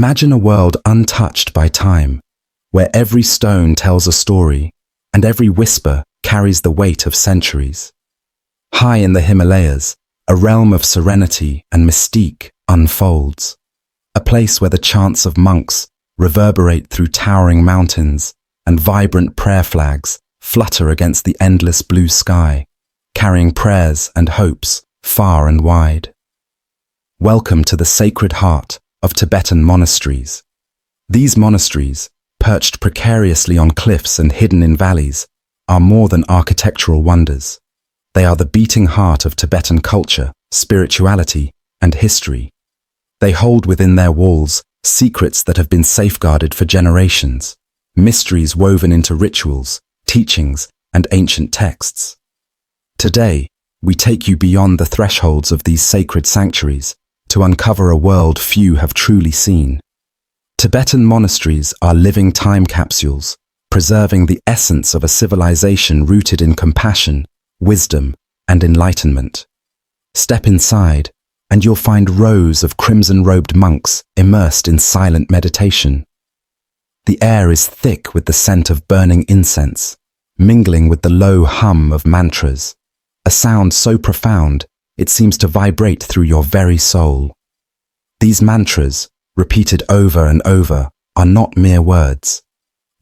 Imagine a world untouched by time, where every stone tells a story and every whisper carries the weight of centuries. High in the Himalayas, a realm of serenity and mystique unfolds, a place where the chants of monks reverberate through towering mountains and vibrant prayer flags flutter against the endless blue sky, carrying prayers and hopes far and wide. Welcome to the sacred heart of Tibetan monasteries. These monasteries, perched precariously on cliffs and hidden in valleys, are more than architectural wonders. They are the beating heart of Tibetan culture, spirituality, and history. They hold within their walls secrets that have been safeguarded for generations, mysteries woven into rituals, teachings, and ancient texts. Today, we take you beyond the thresholds of these sacred sanctuaries to uncover a world few have truly seen. Tibetan monasteries are living time capsules, preserving the essence of a civilization rooted in compassion, wisdom, and enlightenment. Step inside, and you'll find rows of crimson-robed monks immersed in silent meditation. The air is thick with the scent of burning incense, mingling with the low hum of mantras, a sound so profound it seems to vibrate through your very soul. These mantras, repeated over and over, are not mere words.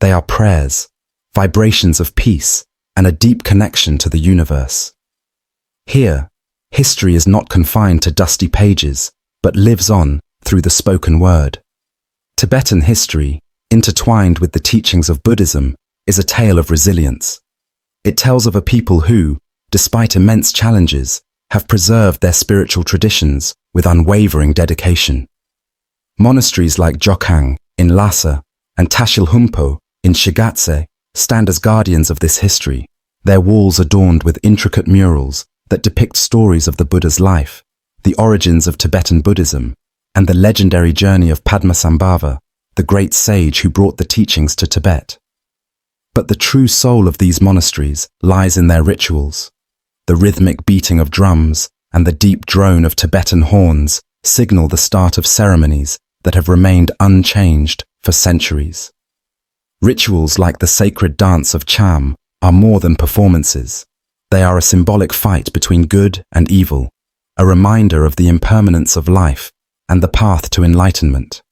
They are prayers, vibrations of peace, and a deep connection to the universe. Here, history is not confined to dusty pages, but lives on through the spoken word. Tibetan history, intertwined with the teachings of Buddhism, is a tale of resilience. It tells of a people who, despite immense challenges, have preserved their spiritual traditions with unwavering dedication. Monasteries like Jokhang in Lhasa and Tashilhunpo in Shigatse stand as guardians of this history, their walls adorned with intricate murals that depict stories of the Buddha's life, the origins of Tibetan Buddhism, and the legendary journey of Padmasambhava, the great sage who brought the teachings to Tibet. But the true soul of these monasteries lies in their rituals. The rhythmic beating of drums and the deep drone of Tibetan horns signal the start of ceremonies that have remained unchanged for centuries. Rituals like the sacred dance of Cham are more than performances. They are a symbolic fight between good and evil, a reminder of the impermanence of life and the path to enlightenment.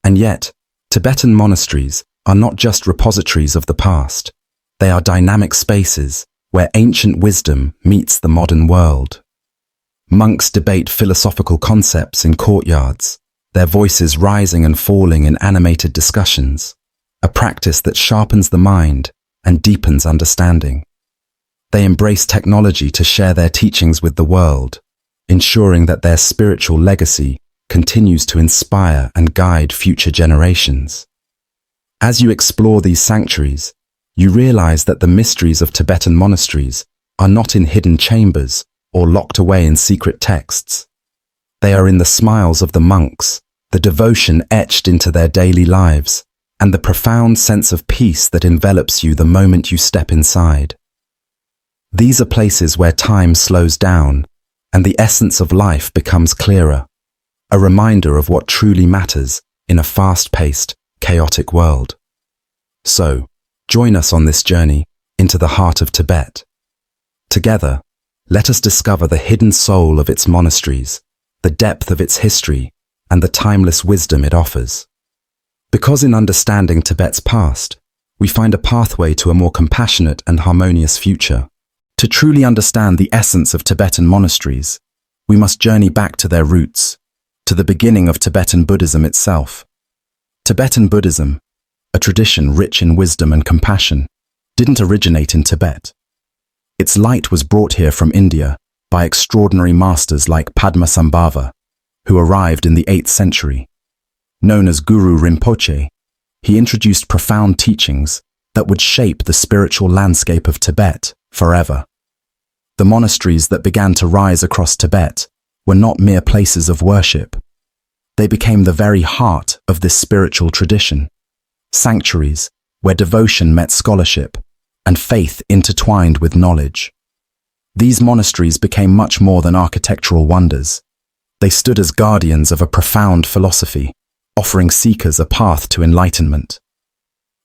And yet, Tibetan monasteries are not just repositories of the past. They are dynamic spaces where ancient wisdom meets the modern world. Monks debate philosophical concepts in courtyards, their voices rising and falling in animated discussions, a practice that sharpens the mind and deepens understanding. They embrace technology to share their teachings with the world, ensuring that their spiritual legacy continues to inspire and guide future generations. As you explore these sanctuaries, you realize that the mysteries of Tibetan monasteries are not in hidden chambers or locked away in secret texts. They are in the smiles of the monks, the devotion etched into their daily lives, and the profound sense of peace that envelops you the moment you step inside. These are places where time slows down and the essence of life becomes clearer, a reminder of what truly matters in a fast-paced, chaotic world. So, join us on this journey into the heart of Tibet. Together, let us discover the hidden soul of its monasteries, the depth of its history, and the timeless wisdom it offers. Because in understanding Tibet's past, we find a pathway to a more compassionate and harmonious future. To truly understand the essence of Tibetan monasteries, we must journey back to their roots, to the beginning of Tibetan Buddhism itself. Tibetan Buddhism, a tradition rich in wisdom and compassion, didn't originate in Tibet. Its light was brought here from India by extraordinary masters like Padmasambhava, who arrived in the 8th century. Known as Guru Rinpoche, he introduced profound teachings that would shape the spiritual landscape of Tibet forever. The monasteries that began to rise across Tibet were not mere places of worship. They became the very heart of this spiritual tradition. Sanctuaries where devotion met scholarship and faith intertwined with knowledge. These monasteries became much more than architectural wonders. They stood as guardians of a profound philosophy, offering seekers a path to enlightenment.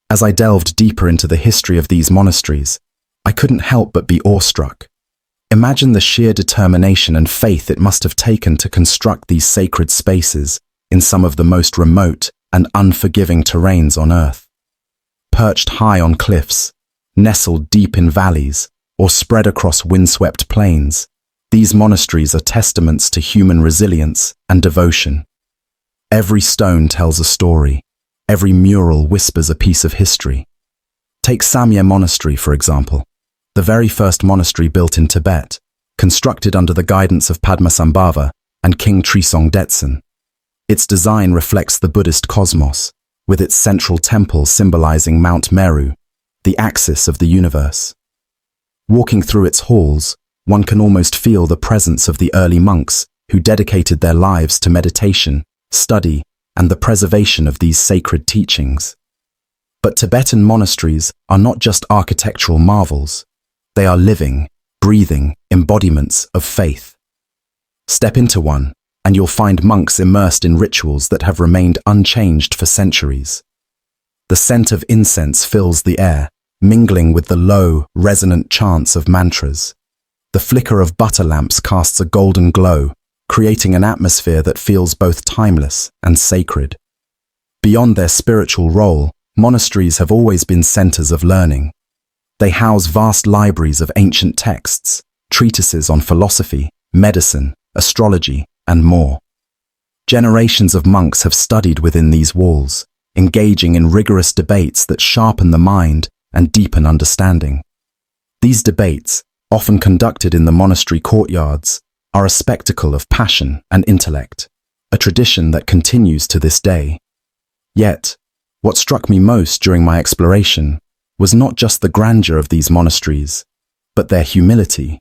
As I delved deeper into the history of these monasteries, I couldn't help but be awestruck. Imagine the sheer determination and faith it must have taken to construct these sacred spaces in some of the most remote and unforgiving terrains on earth. Perched high on cliffs, nestled deep in valleys, or spread across windswept plains, these monasteries are testaments to human resilience and devotion. Every stone tells a story. Every mural whispers a piece of history. Take Samye Monastery, for example, the very first monastery built in Tibet, constructed under the guidance of Padmasambhava and King Trisong Detsen. Its design reflects the Buddhist cosmos, with its central temple symbolizing Mount Meru, the axis of the universe. Walking through its halls, one can almost feel the presence of the early monks who dedicated their lives to meditation, study, and the preservation of these sacred teachings. But Tibetan monasteries are not just architectural marvels. They are living, breathing embodiments of faith. Step into one, and you'll find monks immersed in rituals that have remained unchanged for centuries. The scent of incense fills the air, mingling with the low, resonant chants of mantras. The flicker of butter lamps casts a golden glow, creating an atmosphere that feels both timeless and sacred. Beyond their spiritual role, monasteries have always been centers of learning. They house vast libraries of ancient texts, treatises on philosophy, medicine, astrology, and more. Generations of monks have studied within these walls, engaging in rigorous debates that sharpen the mind and deepen understanding. These debates, often conducted in the monastery courtyards, are a spectacle of passion and intellect, a tradition that continues to this day. Yet, what struck me most during my exploration was not just the grandeur of these monasteries, but their humility.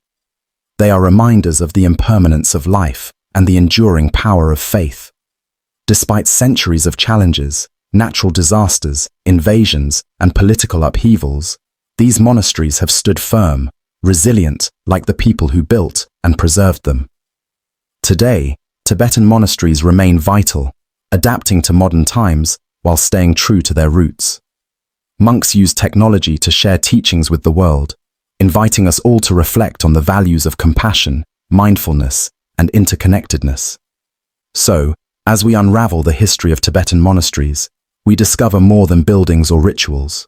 They are reminders of the impermanence of life and the enduring power of faith. Despite centuries of challenges, natural disasters, invasions, and political upheavals, these monasteries have stood firm, resilient like the people who built and preserved them. Today, Tibetan monasteries remain vital, adapting to modern times while staying true to their roots. Monks use technology to share teachings with the world, inviting us all to reflect on the values of compassion, mindfulness, and interconnectedness. So, as we unravel the history of Tibetan monasteries, we discover more than buildings or rituals.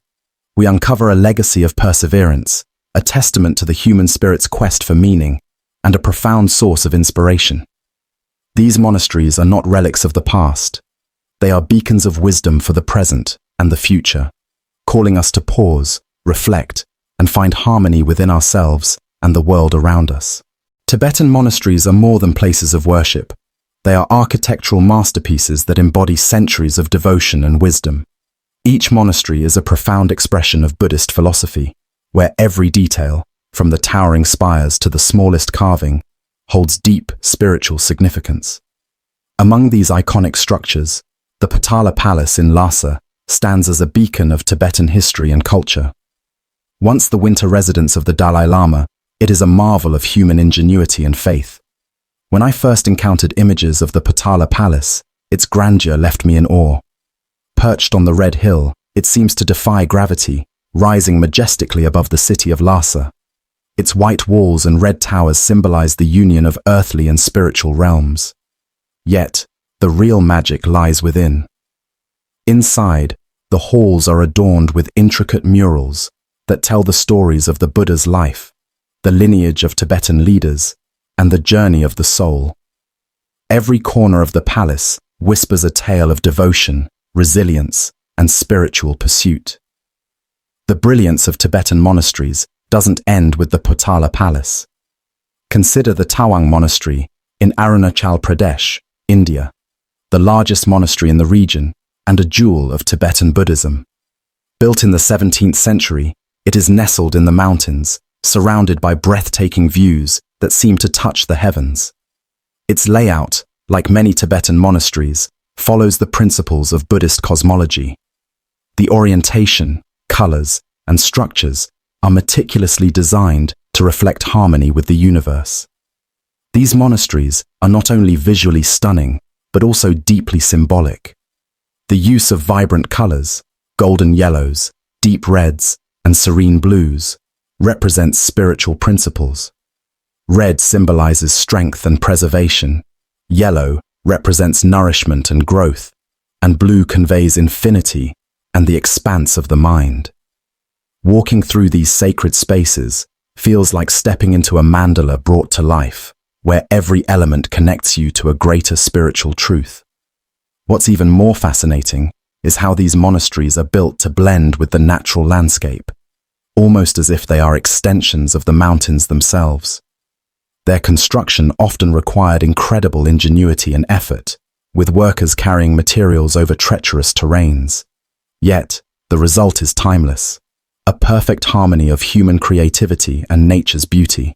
We uncover a legacy of perseverance, a testament to the human spirit's quest for meaning, and a profound source of inspiration. These monasteries are not relics of the past. They are beacons of wisdom for the present and the future, calling us to pause, reflect, and find harmony within ourselves and the world around us. Tibetan monasteries are more than places of worship. They are architectural masterpieces that embody centuries of devotion and wisdom. Each monastery is a profound expression of Buddhist philosophy, where every detail, from the towering spires to the smallest carving, holds deep spiritual significance. Among these iconic structures, the Potala Palace in Lhasa stands as a beacon of Tibetan history and culture. Once the winter residence of the Dalai Lama, it is a marvel of human ingenuity and faith. When I first encountered images of the Potala Palace, its grandeur left me in awe. Perched on the red hill, it seems to defy gravity, rising majestically above the city of Lhasa. Its white walls and red towers symbolize the union of earthly and spiritual realms. Yet, the real magic lies within. Inside, the halls are adorned with intricate murals that tell the stories of the Buddha's life, the lineage of Tibetan leaders, and the journey of the soul. Every corner of the palace whispers a tale of devotion, resilience, and spiritual pursuit. The brilliance of Tibetan monasteries doesn't end with the Potala Palace. Consider the Tawang Monastery in Arunachal Pradesh, India, the largest monastery in the region and a jewel of Tibetan Buddhism. Built in the 17th century, it is nestled in the mountains, surrounded by breathtaking views that seem to touch the heavens. Its layout, like many Tibetan monasteries, follows the principles of Buddhist cosmology. The orientation, colors, and structures are meticulously designed to reflect harmony with the universe. These monasteries are not only visually stunning, but also deeply symbolic. The use of vibrant colors, golden yellows, deep reds, and serene blues, represents spiritual principles. Red symbolizes strength and preservation, yellow represents nourishment and growth, and blue conveys infinity and the expanse of the mind. Walking through these sacred spaces feels like stepping into a mandala brought to life, where every element connects you to a greater spiritual truth. What's even more fascinating is how these monasteries are built to blend with the natural landscape, almost as if they are extensions of the mountains themselves. Their construction often required incredible ingenuity and effort, with workers carrying materials over treacherous terrains. Yet, the result is timeless, a perfect harmony of human creativity and nature's beauty.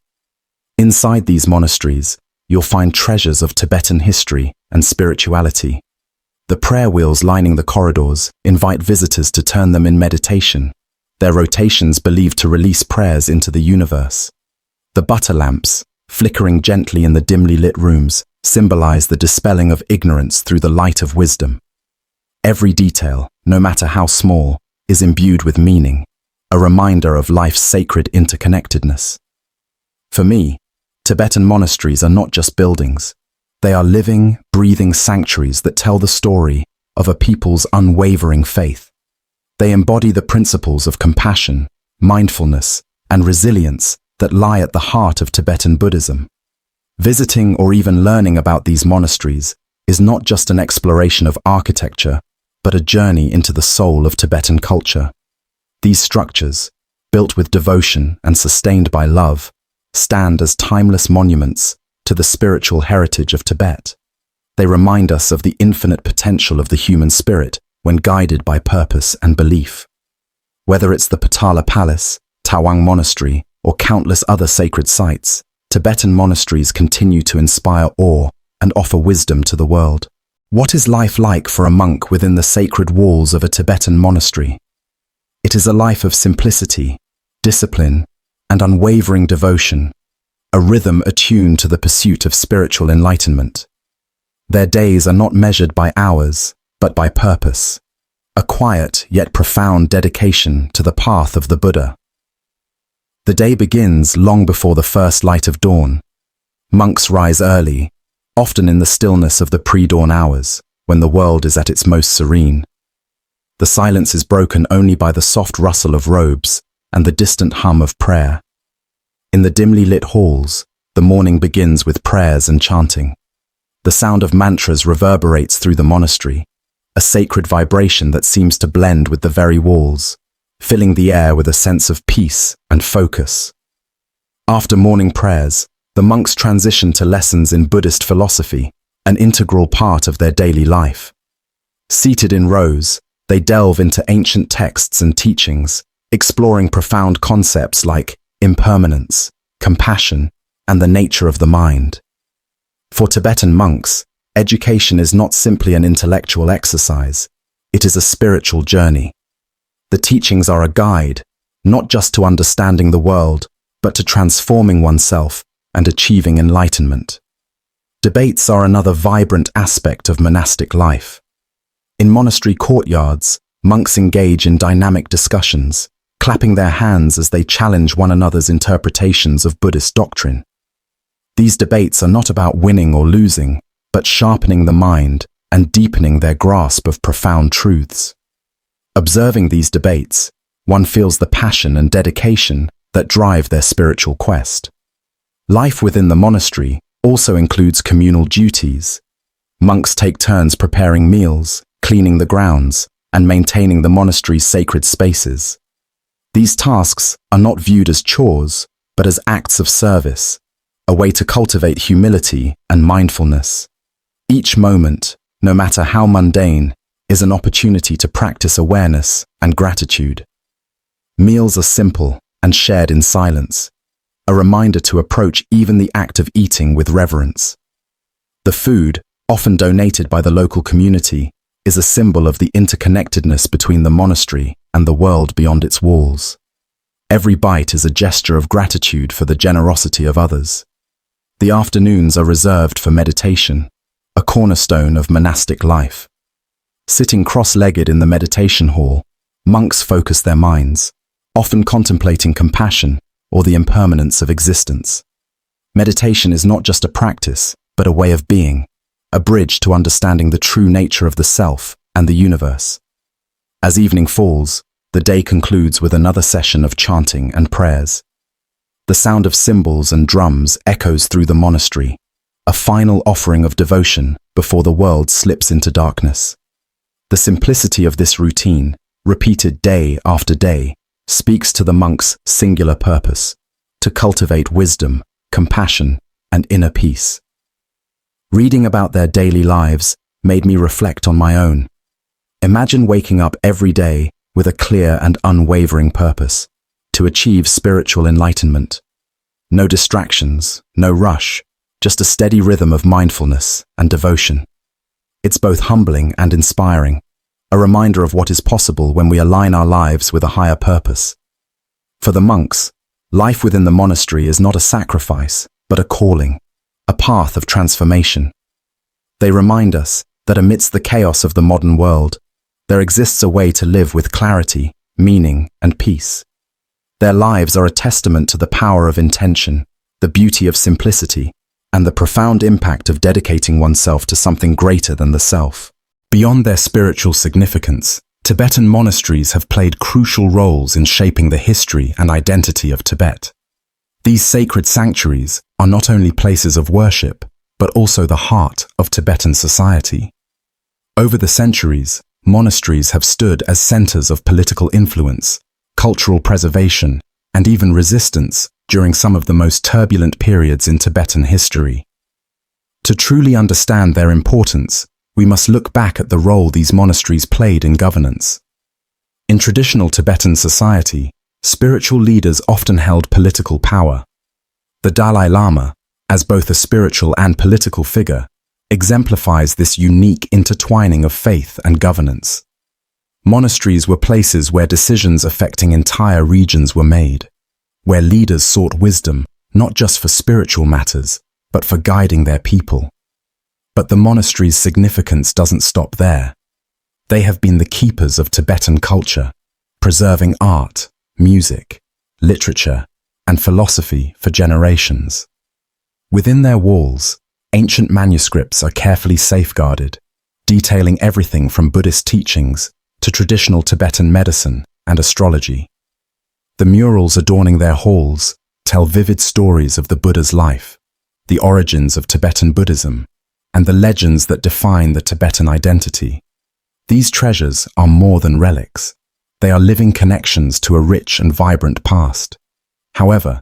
Inside these monasteries, you'll find treasures of Tibetan history and spirituality. The prayer wheels lining the corridors invite visitors to turn them in meditation, their rotations believed to release prayers into the universe. The butter lamps, flickering gently in the dimly lit rooms, symbolize the dispelling of ignorance through the light of wisdom. Every detail, no matter how small, is imbued with meaning, a reminder of life's sacred interconnectedness. For me, Tibetan monasteries are not just buildings. They are living, breathing sanctuaries that tell the story of a people's unwavering faith. They embody the principles of compassion, mindfulness, and resilience that lie at the heart of Tibetan Buddhism. Visiting or even learning about these monasteries is not just an exploration of architecture, but a journey into the soul of Tibetan culture. These structures, built with devotion and sustained by love, stand as timeless monuments to the spiritual heritage of Tibet. They remind us of the infinite potential of the human spirit when guided by purpose and belief. Whether it's the Potala Palace, Tawang Monastery, or countless other sacred sites, Tibetan monasteries continue to inspire awe and offer wisdom to the world. What is life like for a monk within the sacred walls of a Tibetan monastery? It is a life of simplicity, discipline, and unwavering devotion, a rhythm attuned to the pursuit of spiritual enlightenment. Their days are not measured by hours, but by purpose, a quiet yet profound dedication to the path of the Buddha. The day begins long before the first light of dawn. Monks rise early, often in the stillness of the pre-dawn hours, when the world is at its most serene. The silence is broken only by the soft rustle of robes and the distant hum of prayer. In the dimly lit halls, the morning begins with prayers and chanting. The sound of mantras reverberates through the monastery, a sacred vibration that seems to blend with the very walls, filling the air with a sense of peace and focus. After morning prayers, the monks transition to lessons in Buddhist philosophy, an integral part of their daily life. Seated in rows, they delve into ancient texts and teachings, exploring profound concepts like impermanence, compassion, and the nature of the mind. For Tibetan monks, education is not simply an intellectual exercise, it is a spiritual journey. The teachings are a guide, not just to understanding the world, but to transforming oneself and achieving enlightenment. Debates are another vibrant aspect of monastic life. In monastery courtyards, monks engage in dynamic discussions, clapping their hands as they challenge one another's interpretations of Buddhist doctrine. These debates are not about winning or losing, but sharpening the mind and deepening their grasp of profound truths. Observing these debates, one feels the passion and dedication that drive their spiritual quest. Life within the monastery also includes communal duties. Monks take turns preparing meals, cleaning the grounds, and maintaining the monastery's sacred spaces. These tasks are not viewed as chores, but as acts of service, a way to cultivate humility and mindfulness. Each moment, no matter how mundane, is an opportunity to practice awareness and gratitude. Meals are simple and shared in silence, a reminder to approach even the act of eating with reverence. The food, often donated by the local community, is a symbol of the interconnectedness between the monastery and the world beyond its walls. Every bite is a gesture of gratitude for the generosity of others. The afternoons are reserved for meditation, a cornerstone of monastic life. Sitting cross-legged in the meditation hall, monks focus their minds, often contemplating compassion or the impermanence of existence. Meditation is not just a practice, but a way of being, a bridge to understanding the true nature of the self and the universe. As evening falls, the day concludes with another session of chanting and prayers. The sound of cymbals and drums echoes through the monastery, a final offering of devotion before the world slips into darkness. The simplicity of this routine, repeated day after day, speaks to the monk's singular purpose, to cultivate wisdom, compassion, and inner peace. Reading about their daily lives made me reflect on my own. Imagine waking up every day with a clear and unwavering purpose, to achieve spiritual enlightenment. No distractions, no rush, just a steady rhythm of mindfulness and devotion. It's both humbling and inspiring, a reminder of what is possible when we align our lives with a higher purpose. For the monks, life within the monastery is not a sacrifice, but a calling, a path of transformation. They remind us that amidst the chaos of the modern world, there exists a way to live with clarity, meaning, and peace. Their lives are a testament to the power of intention, the beauty of simplicity, and the profound impact of dedicating oneself to something greater than the self. Beyond their spiritual significance, Tibetan monasteries have played crucial roles in shaping the history and identity of Tibet. These sacred sanctuaries are not only places of worship, but also the heart of Tibetan society. Over the centuries, monasteries have stood as centers of political influence, cultural preservation, and even resistance during some of the most turbulent periods in Tibetan history. To truly understand their importance, we must look back at the role these monasteries played in governance. In traditional Tibetan society, spiritual leaders often held political power. The Dalai Lama, as both a spiritual and political figure, exemplifies this unique intertwining of faith and governance. Monasteries were places where decisions affecting entire regions were made, where leaders sought wisdom not just for spiritual matters, but for guiding their people. But the monastery's significance doesn't stop there. They have been the keepers of Tibetan culture, preserving art, music, literature, and philosophy for generations. Within their walls, ancient manuscripts are carefully safeguarded, detailing everything from Buddhist teachings to traditional Tibetan medicine and astrology. The murals adorning their halls tell vivid stories of the Buddha's life, the origins of Tibetan Buddhism, and the legends that define the Tibetan identity. These treasures are more than relics. They are living connections to a rich and vibrant past. However,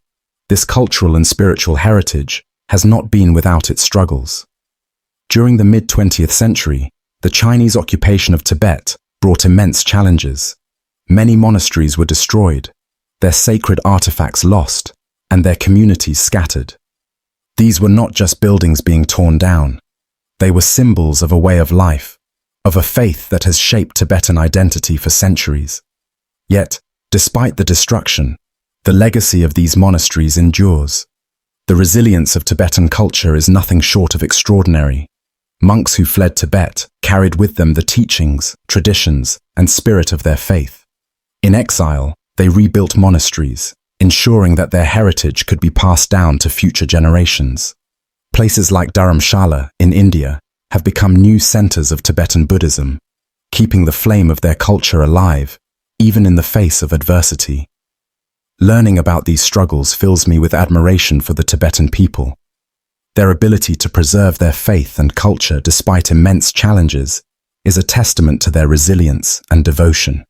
this cultural and spiritual heritage has not been without its struggles. During the mid-20th century, the Chinese occupation of Tibet brought immense challenges. Many monasteries were destroyed, their sacred artifacts lost, and their communities scattered. These were not just buildings being torn down. They were symbols of a way of life, of a faith that has shaped Tibetan identity for centuries. Yet, despite the destruction, the legacy of these monasteries endures. The resilience of Tibetan culture is nothing short of extraordinary. Monks who fled Tibet carried with them the teachings, traditions, and spirit of their faith. In exile, they rebuilt monasteries, ensuring that their heritage could be passed down to future generations. Places like Dharamshala in India have become new centers of Tibetan Buddhism, keeping the flame of their culture alive, even in the face of adversity. Learning about these struggles fills me with admiration for the Tibetan people. Their ability to preserve their faith and culture despite immense challenges is a testament to their resilience and devotion.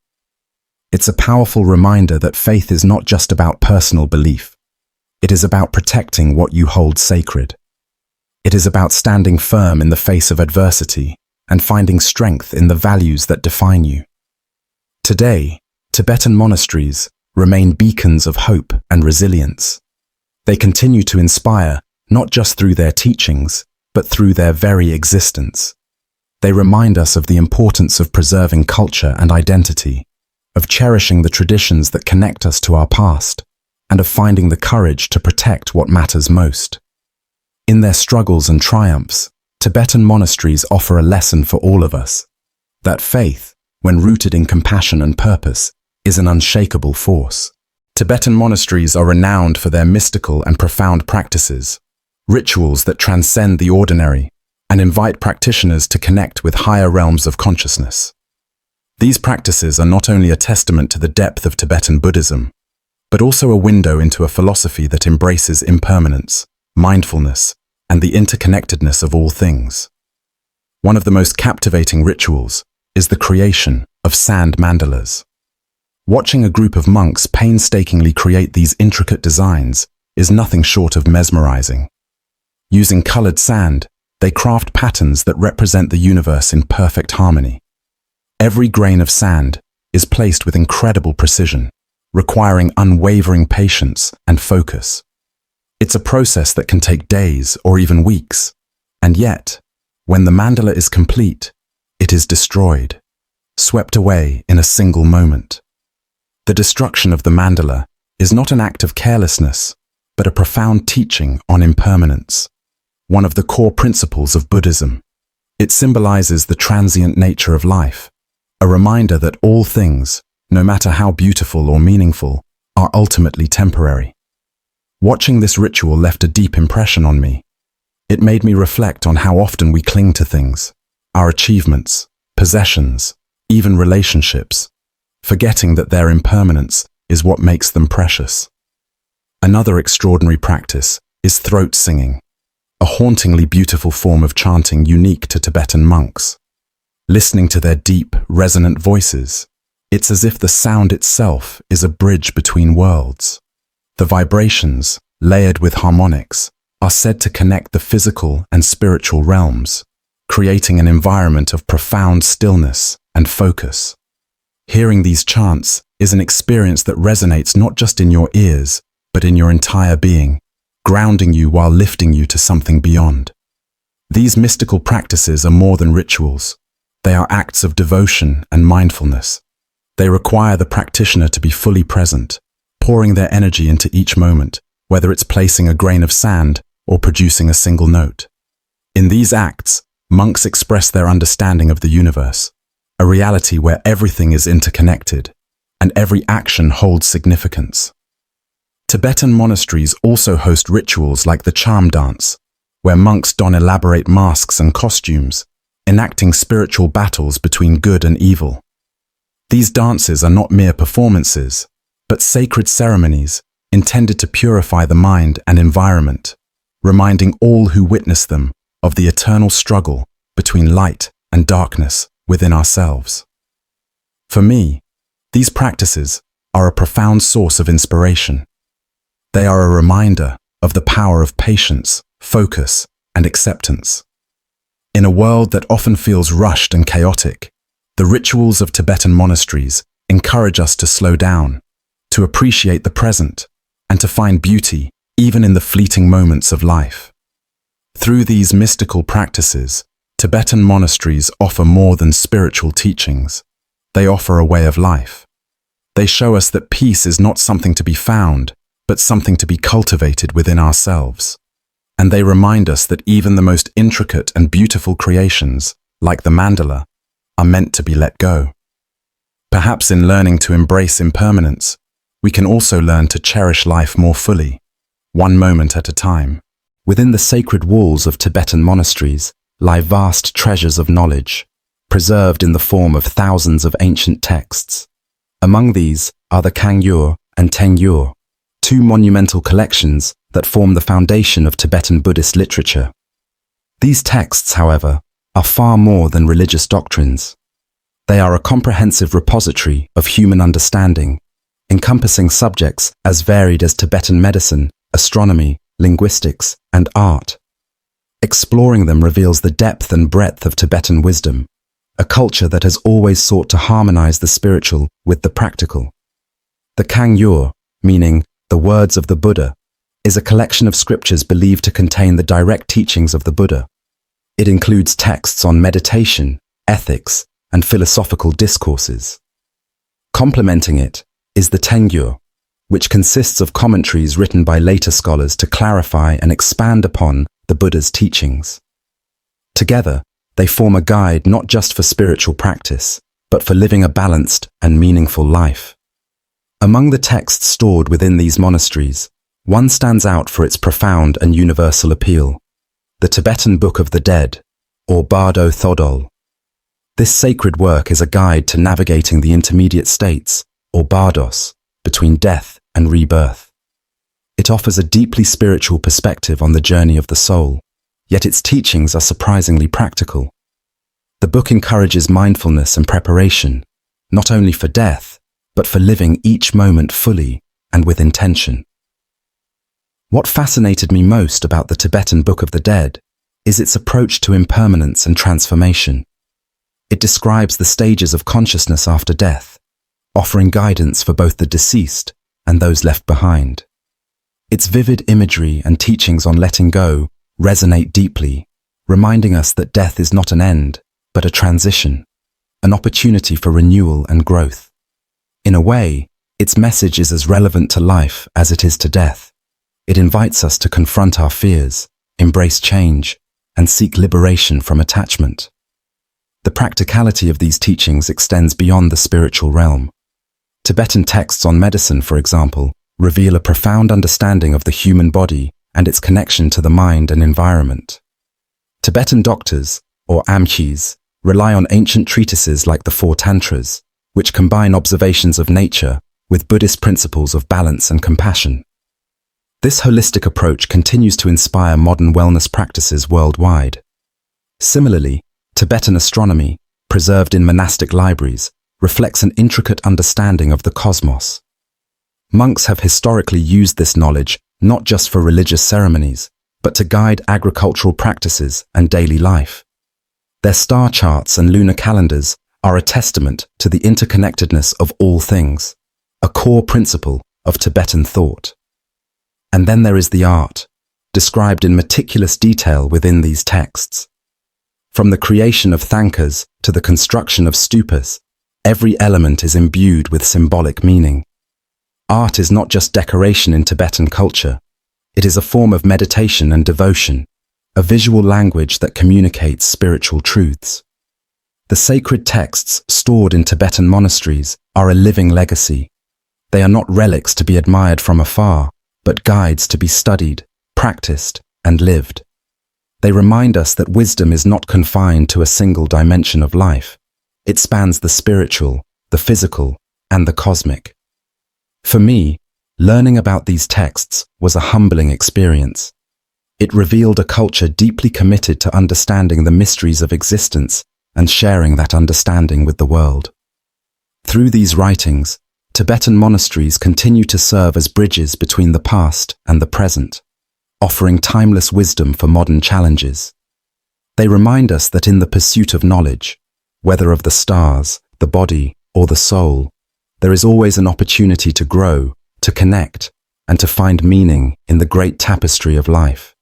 It's a powerful reminder that faith is not just about personal belief. It is about protecting what you hold sacred. It is about standing firm in the face of adversity and finding strength in the values that define you. Today, Tibetan monasteries remain beacons of hope and resilience. They continue to inspire not just through their teachings, but through their very existence. They remind us of the importance of preserving culture and identity, of cherishing the traditions that connect us to our past, and of finding the courage to protect what matters most. In their struggles and triumphs, Tibetan monasteries offer a lesson for all of us. that faith, when rooted in compassion and purpose, is an unshakable force. Tibetan monasteries are renowned for their mystical and profound practices, rituals that transcend the ordinary and invite practitioners to connect with higher realms of consciousness. These practices are not only a testament to the depth of Tibetan Buddhism, but also a window into a philosophy that embraces impermanence, mindfulness, and the interconnectedness of all things. One of the most captivating rituals is the creation of sand mandalas. Watching a group of monks painstakingly create these intricate designs is nothing short of mesmerizing. Using colored sand, they craft patterns that represent the universe in perfect harmony. Every grain of sand is placed with incredible precision, requiring unwavering patience and focus. It's a process that can take days or even weeks, and yet, when the mandala is complete, it is destroyed, swept away in a single moment. The destruction of the mandala is not an act of carelessness, but a profound teaching on impermanence, one of the core principles of Buddhism. It symbolizes the transient nature of life, a reminder that all things, no matter how beautiful or meaningful, are ultimately temporary. Watching this ritual left a deep impression on me. It made me reflect on how often we cling to things, our achievements, possessions, even relationships, forgetting that their impermanence is what makes them precious. Another extraordinary practice is throat singing, a hauntingly beautiful form of chanting unique to Tibetan monks. Listening to their deep, resonant voices, it's as if the sound itself is a bridge between worlds. The vibrations, layered with harmonics, are said to connect the physical and spiritual realms, creating an environment of profound stillness and focus. Hearing these chants is an experience that resonates not just in your ears, but in your entire being, grounding you while lifting you to something beyond. These mystical practices are more than rituals. They are acts of devotion and mindfulness. They require the practitioner to be fully present, pouring their energy into each moment, whether it's placing a grain of sand or producing a single note. In these acts, monks express their understanding of the universe, a reality where everything is interconnected and every action holds significance. Tibetan monasteries also host rituals like the charm dance, where monks don elaborate masks and costumes, enacting spiritual battles between good and evil. These dances are not mere performances, but sacred ceremonies intended to purify the mind and environment, reminding all who witness them of the eternal struggle between light and darkness within ourselves. For me, these practices are a profound source of inspiration. They are a reminder of the power of patience, focus, and acceptance. In a world that often feels rushed and chaotic, the rituals of Tibetan monasteries encourage us to slow down, to appreciate the present, and to find beauty even in the fleeting moments of life. Through these mystical practices, Tibetan monasteries offer more than spiritual teachings. They offer a way of life. They show us that peace is not something to be found, but something to be cultivated within ourselves. And they remind us that even the most intricate and beautiful creations, like the mandala, are meant to be let go. Perhaps in learning to embrace impermanence, we can also learn to cherish life more fully, one moment at a time. Within the sacred walls of Tibetan monasteries lie vast treasures of knowledge, preserved in the form of thousands of ancient texts. Among these are the Kangyur and Tengyur, two monumental collections that form the foundation of Tibetan Buddhist literature. These texts, however, are far more than religious doctrines. They are a comprehensive repository of human understanding, encompassing subjects as varied as Tibetan medicine, astronomy, linguistics, and art. Exploring them reveals the depth and breadth of Tibetan wisdom, a culture that has always sought to harmonize the spiritual with the practical. The Kangyur, meaning the words of the Buddha, is a collection of scriptures believed to contain the direct teachings of the Buddha. It includes texts on meditation, ethics, and philosophical discourses. Complementing it is the Tengyur, which consists of commentaries written by later scholars to clarify and expand upon the Buddha's teachings. Together, They form a guide not just for spiritual practice, but for living a balanced and meaningful life. Among the texts stored within these monasteries, one stands out for its profound and universal appeal: the Tibetan Book of the Dead, or Bardo Thodol. This sacred work is a guide to navigating the intermediate states, or bardos, between death and rebirth. It offers a deeply spiritual perspective on the journey of the soul, yet its teachings are surprisingly practical. The book encourages mindfulness and preparation, not only for death, but for living each moment fully and with intention. What fascinated me most about the Tibetan Book of the Dead is its approach to impermanence and transformation. It describes the stages of consciousness after death, offering guidance for both the deceased and those left behind. Its vivid imagery and teachings on letting go resonate deeply, reminding us that death is not an end, but a transition, an opportunity for renewal and growth. In a way, its message is as relevant to life as it is to death. It invites us to confront our fears, embrace change, and seek liberation from attachment. The practicality of these teachings extends beyond the spiritual realm. Tibetan texts on medicine, for example, reveal a profound understanding of the human body and its connection to the mind and environment. Tibetan doctors, or amchis, rely on ancient treatises like the Four Tantras, which combine observations of nature with Buddhist principles of balance and compassion. This holistic approach continues to inspire modern wellness practices worldwide. Similarly, Tibetan astronomy, preserved in monastic libraries, reflects an intricate understanding of the cosmos. Monks have historically used this knowledge not just for religious ceremonies, but to guide agricultural practices and daily life. Their star charts and lunar calendars are a testament to the interconnectedness of all things, a core principle of Tibetan thought. And then there is the art, described in meticulous detail within these texts. From the creation of thankas to the construction of stupas, every element is imbued with symbolic meaning. Art is not just decoration in Tibetan culture. It is a form of meditation and devotion, a visual language that communicates spiritual truths. The sacred texts stored in Tibetan monasteries are a living legacy. They are not relics to be admired from afar, but guides to be studied, practiced, and lived. They remind us that wisdom is not confined to a single dimension of life. It spans the spiritual, the physical, and the cosmic. For me, learning about these texts was a humbling experience. It revealed a culture deeply committed to understanding the mysteries of existence and sharing that understanding with the world. Through these writings, Tibetan monasteries continue to serve as bridges between the past and the present, offering timeless wisdom for modern challenges. They remind us that in the pursuit of knowledge, whether of the stars, the body, or the soul, there is always an opportunity to grow, to connect, and to find meaning in the great tapestry of life.